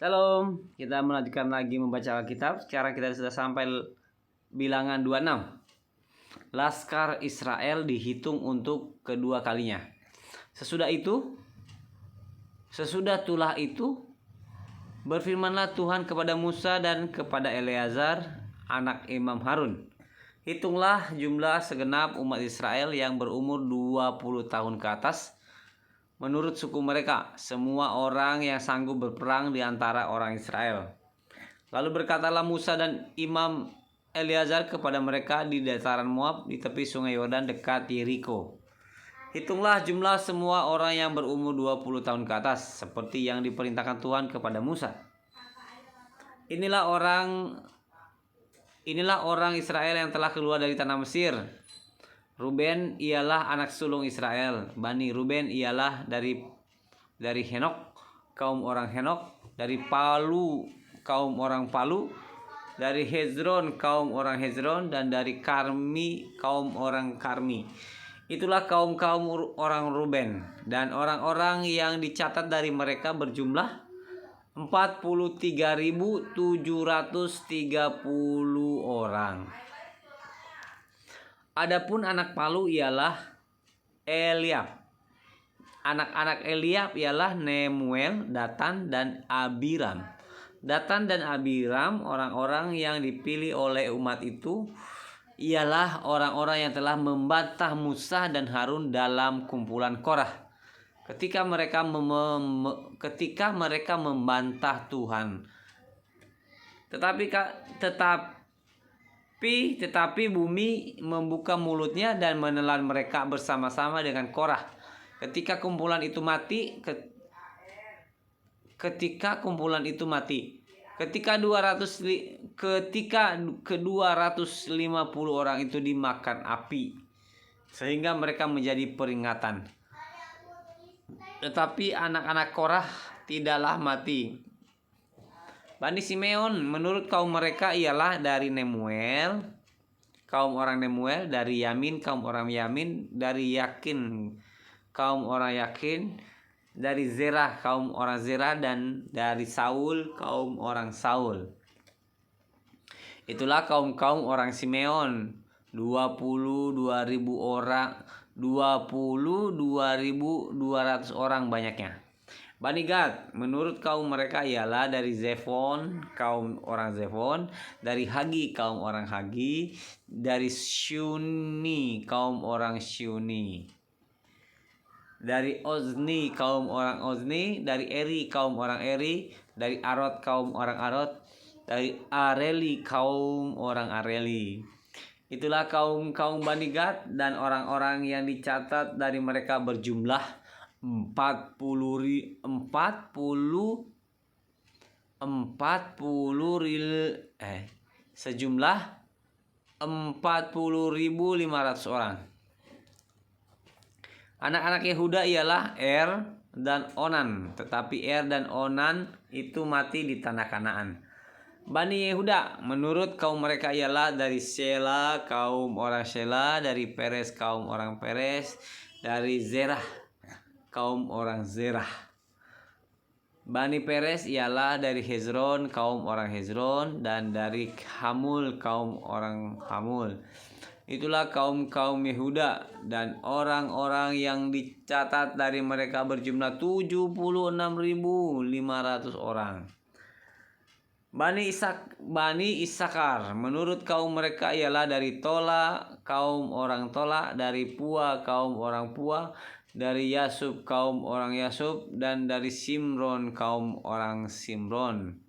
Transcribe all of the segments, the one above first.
Shalom, kita melanjutkan lagi membaca Alkitab. Sekarang kita sudah sampai bilangan 26. Laskar Israel dihitung untuk kedua kalinya. Sesudah tulah itu, berfirmanlah Tuhan kepada Musa dan kepada Eleazar, anak Imam Harun. Hitunglah jumlah segenap umat Israel yang berumur 20 tahun ke atas, menurut suku mereka, semua orang yang sanggup berperang di antara orang Israel. Lalu berkatalah Musa dan Imam Eleazar kepada mereka di dataran Moab di tepi sungai Yordan dekat Yeriko. Hitunglah jumlah semua orang yang berumur 20 tahun ke atas, seperti yang diperintahkan Tuhan kepada Musa. Inilah orang Israel yang telah keluar dari tanah Mesir. Ruben ialah anak sulung Israel. Bani Ruben ialah dari Henok, kaum orang Henok, dari Palu, kaum orang Palu, dari Hezron, kaum orang Hezron, dan dari Karmi, kaum orang Karmi. Itulah kaum orang Ruben, dan orang-orang yang dicatat dari mereka berjumlah 43.730 orang. Adapun anak Palu ialah Eliab. Anak-anak Eliab ialah Nemuel, Datan, dan Abiram. Datan dan Abiram, orang-orang yang dipilih oleh umat itu, ialah orang-orang yang telah membantah Musa dan Harun dalam kumpulan Korah. Ketika mereka membantah Tuhan. Tetapi bumi membuka mulutnya dan menelan mereka bersama-sama dengan Korah. Ketika kumpulan itu mati, ke-250 orang itu dimakan api, sehingga mereka menjadi peringatan. Tetapi anak-anak Korah tidaklah mati. Bani Simeon menurut kaum mereka ialah dari Nemuel, kaum orang Nemuel, dari Yamin, kaum orang Yamin, dari Yakin, kaum orang Yakin, dari Zerah, kaum orang Zerah, dan dari Saul, kaum orang Saul. Itulah kaum orang Simeon, 22.000 orang, 22.200 orang banyaknya. Bani Gad menurut kaum mereka ialah dari Zefon, kaum orang Zefon, dari Hagi, kaum orang Hagi, dari Syuni, kaum orang Syuni, dari Ozni, kaum orang Ozni, dari Eri, kaum orang Eri, dari Arod, kaum orang Arod, dari Areli, kaum orang Areli. Itulah kaum Bani Gad, dan orang-orang yang dicatat dari mereka berjumlah 40.500 orang. Anak-anak Yehuda ialah dan Onan, tetapi dan Onan itu mati di tanah Kanaan. Bani Yehuda menurut kaum mereka ialah dari Sela, kaum orang Sela, dari Peres, kaum orang Peres, dari Zerah, kaum orang Zerah. Bani Peres ialah dari Hezron, kaum orang Hezron, dan dari Hamul, kaum orang Hamul. Itulah kaum Yehuda, dan orang-orang yang dicatat dari mereka berjumlah 76.500 orang. Bani Isakar menurut kaum mereka ialah dari Tola, kaum orang Tola, dari Pua, kaum orang Pua, dari Yasub, kaum orang Yasub, dan dari Simron, kaum orang Simron.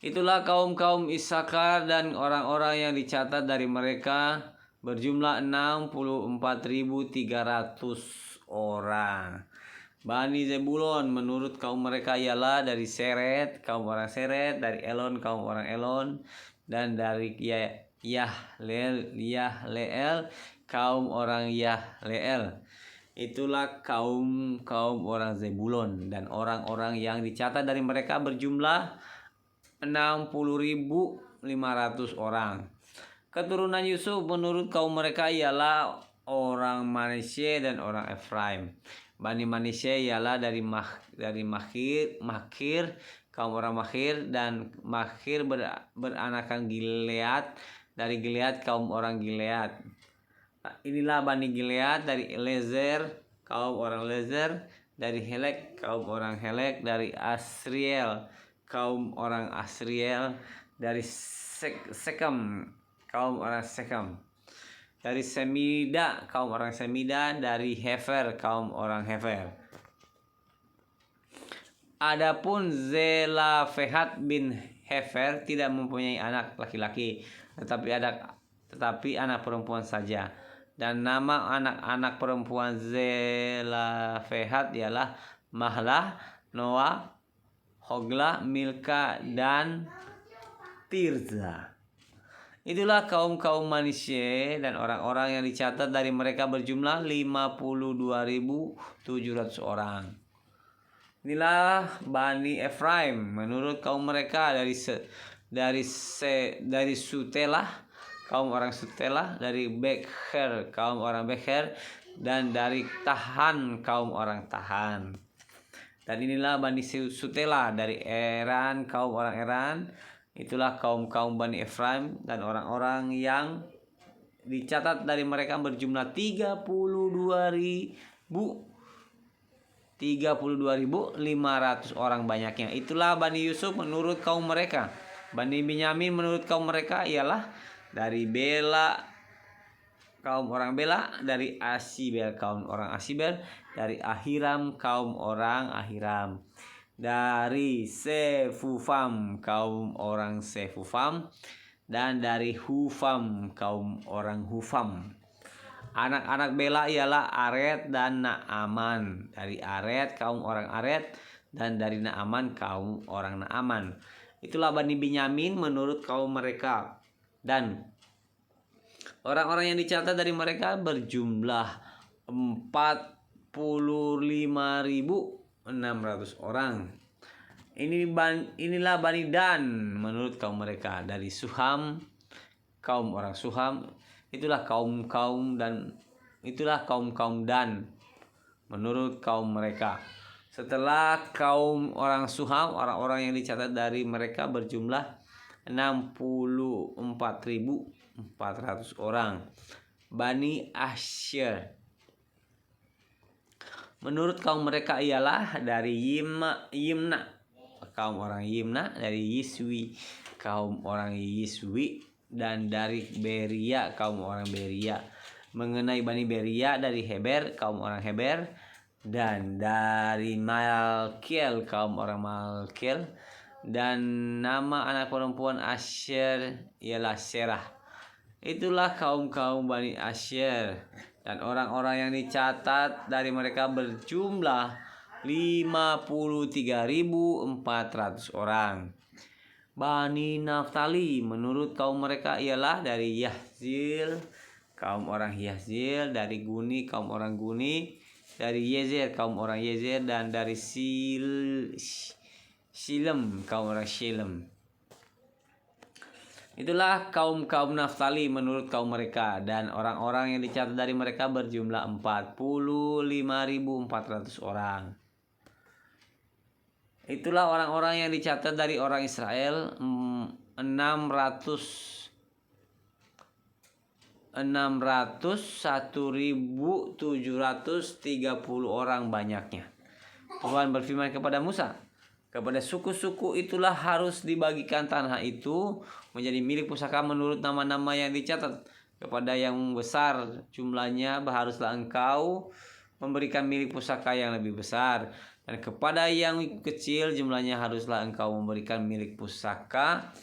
Itulah kaum Isakar, dan orang-orang yang dicatat dari mereka berjumlah 64.300 orang. Bani Zebulon menurut kaum mereka ialah dari Seret, kaum orang Seret, dari Elon, kaum orang Elon, dan dari Yahleel, kaum orang Yahleel. Itulah kaum orang Zebulon, dan orang-orang yang dicatat dari mereka berjumlah 60.500 orang. Keturunan Yusuf menurut kaum mereka ialah orang Manasye dan orang Efraim. Bani Manasye ialah dari Makir, kaum orang Makir, dan Makir beranakan Gilead, dari Gilead kaum orang Gilead. Inilah Bani Gilead dari Elezer, kaum orang Elezer, dari Helek, kaum orang Helek, dari Asriel, kaum orang Asriel, dari Sekem, kaum orang Sekem, dari Semida, kaum orang Semida, dari Hefer, kaum orang Hefer. Adapun Zelafehat bin Hefer tidak mempunyai anak laki-laki, tetapi anak perempuan saja. Dan nama anak-anak perempuan Zelafehat ialah Mahlah, Noah, Hogla, Milka, dan Tirza. Itulah kaum-kaum Manasye, dan orang-orang yang dicatat dari mereka berjumlah 52.700 orang. Inilah Bani Efraim menurut kaum mereka dari Sutelah, kaum orang Sutelah, dari Bekher, kaum orang Bekher, dan dari Tahan, kaum orang Tahan. Dan inilah Bani Sutelah dari Eran, kaum orang Eran. Itulah kaum-kaum Bani Efraim, dan orang-orang yang dicatat dari mereka berjumlah 32.500 orang banyaknya. Itulah Bani Yusuf menurut kaum mereka. Bani Binyamin menurut kaum mereka ialah dari Bela, kaum orang Bela, dari Asibel, kaum orang Asibel, dari Ahiram, kaum orang Ahiram, dari Sefufam, kaum orang Sefufam, dan dari Hufam, kaum orang Hufam. Anak-anak Bela ialah Aret dan Naaman, dari Aret, kaum orang Aret, dan dari Naaman, kaum orang Naaman. Itulah Bani Binyamin menurut kaum mereka, dan orang-orang yang dicatat dari mereka berjumlah 45.600 orang. Inilah Bani Dan menurut kaum mereka, dari Suham, kaum orang Suham. Itulah kaum-kaum Dan menurut kaum mereka. Setelah kaum orang Suham, orang-orang yang dicatat dari mereka berjumlah 64.400 orang. Bani Asyer menurut kaum mereka ialah dari Yimna, kaum orang Yimna, dari Yiswi, kaum orang Yiswi, dan dari Beria, kaum orang Beria. Mengenai Bani Beria, dari Heber, kaum orang Heber, dan dari Malkiel, kaum orang Malkiel. Dan nama anak perempuan Asyer ialah Serah. Itulah kaum-kaum Bani Asyer, dan orang-orang yang dicatat dari mereka berjumlah 53.400 orang. Bani Naftali menurut kaum mereka ialah dari Yahzil, kaum orang Yahzil, dari Guni, kaum orang Guni, dari Yezer, kaum orang Yezer, dan dari Shilem, kaum orang Shilem. Itulah kaum-kaum Naftali menurut kaum mereka, dan orang-orang yang dicatat dari mereka berjumlah 45.400 orang. Itulah orang-orang yang dicatat dari orang Israel, 601.730 orang banyaknya. Tuhan berfirman kepada Musa, kepada suku-suku itulah harus dibagikan tanah itu menjadi milik pusaka menurut nama-nama yang dicatat. Kepada yang besar jumlahnya haruslah engkau memberikan milik pusaka yang lebih besar, dan kepada yang kecil jumlahnya haruslah engkau memberikan milik pusaka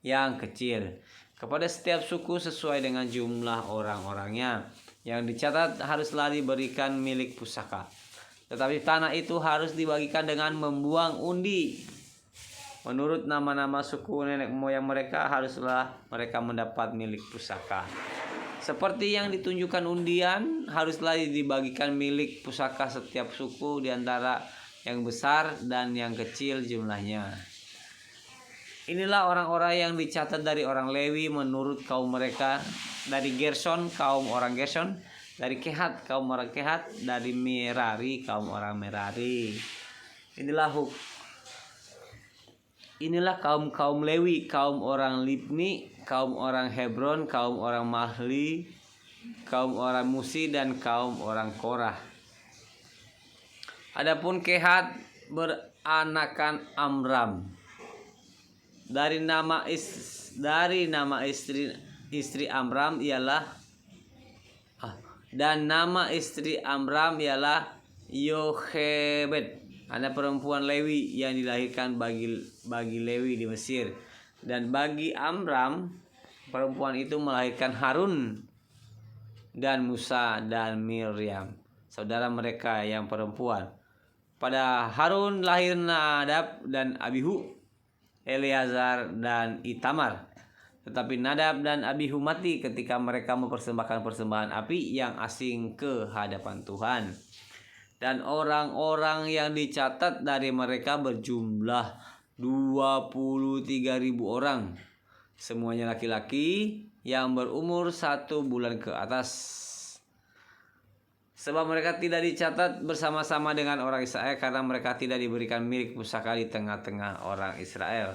yang kecil. Kepada setiap suku sesuai dengan jumlah orang-orangnya yang dicatat haruslah diberikan milik pusaka. Tetapi tanah itu harus dibagikan dengan membuang undi. Menurut nama-nama suku nenek moyang mereka haruslah mereka mendapat milik pusaka. Seperti yang ditunjukkan undian, haruslah dibagikan milik pusaka setiap suku di antara yang besar dan yang kecil jumlahnya. Inilah orang-orang yang dicatat dari orang Lewi menurut kaum mereka, dari Gerson, kaum orang Gerson, dari Kehat kaum orang Kehat, dari Merari kaum orang Merari. Inilah kaum Lewi, kaum orang Libni, kaum orang Hebron, kaum orang Mahli, kaum orang Musi, dan kaum orang Korah. Adapun Kehat beranakan Amram. Dari nama istri Amram ialah Yochebed, anak perempuan Lewi yang dilahirkan bagi Lewi di Mesir. Dan bagi Amram, perempuan itu melahirkan Harun dan Musa dan Miriam, saudara mereka yang perempuan. Pada Harun lahir Nadab dan Abihu, Eleazar dan Itamar. Tetapi Nadab dan Abihu mati ketika mereka mempersembahkan persembahan api yang asing ke hadapan Tuhan. Dan orang-orang yang dicatat dari mereka berjumlah 23.000 orang. Semuanya laki-laki yang berumur 1 bulan ke atas. Sebab mereka tidak dicatat bersama-sama dengan orang Israel karena mereka tidak diberikan milik pusaka di tengah-tengah orang Israel.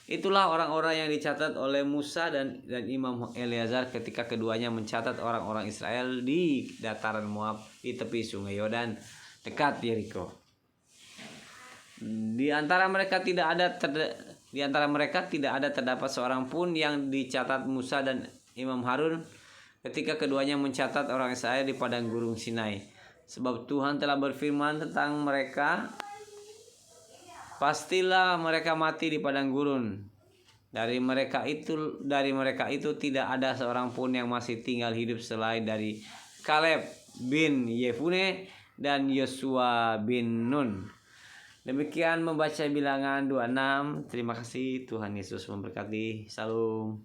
Itulah orang-orang yang dicatat oleh Musa dan Imam Eleazar ketika keduanya mencatat orang-orang Israel di dataran Moab di tepi sungai Yordan dekat Yeriko. Di antara mereka tidak ada terdapat seorang pun yang dicatat Musa dan Imam Harun ketika keduanya mencatat orang Israel di padang gurun Sinai. Sebab Tuhan telah berfirman tentang mereka, pastilah mereka mati di padang gurun. Dari mereka itu tidak ada seorang pun yang masih tinggal hidup selain dari Kaleb bin Yefune dan Yosua bin Nun. Demikian membaca Bilangan 26. Terima kasih, Tuhan Yesus memberkati. Salam.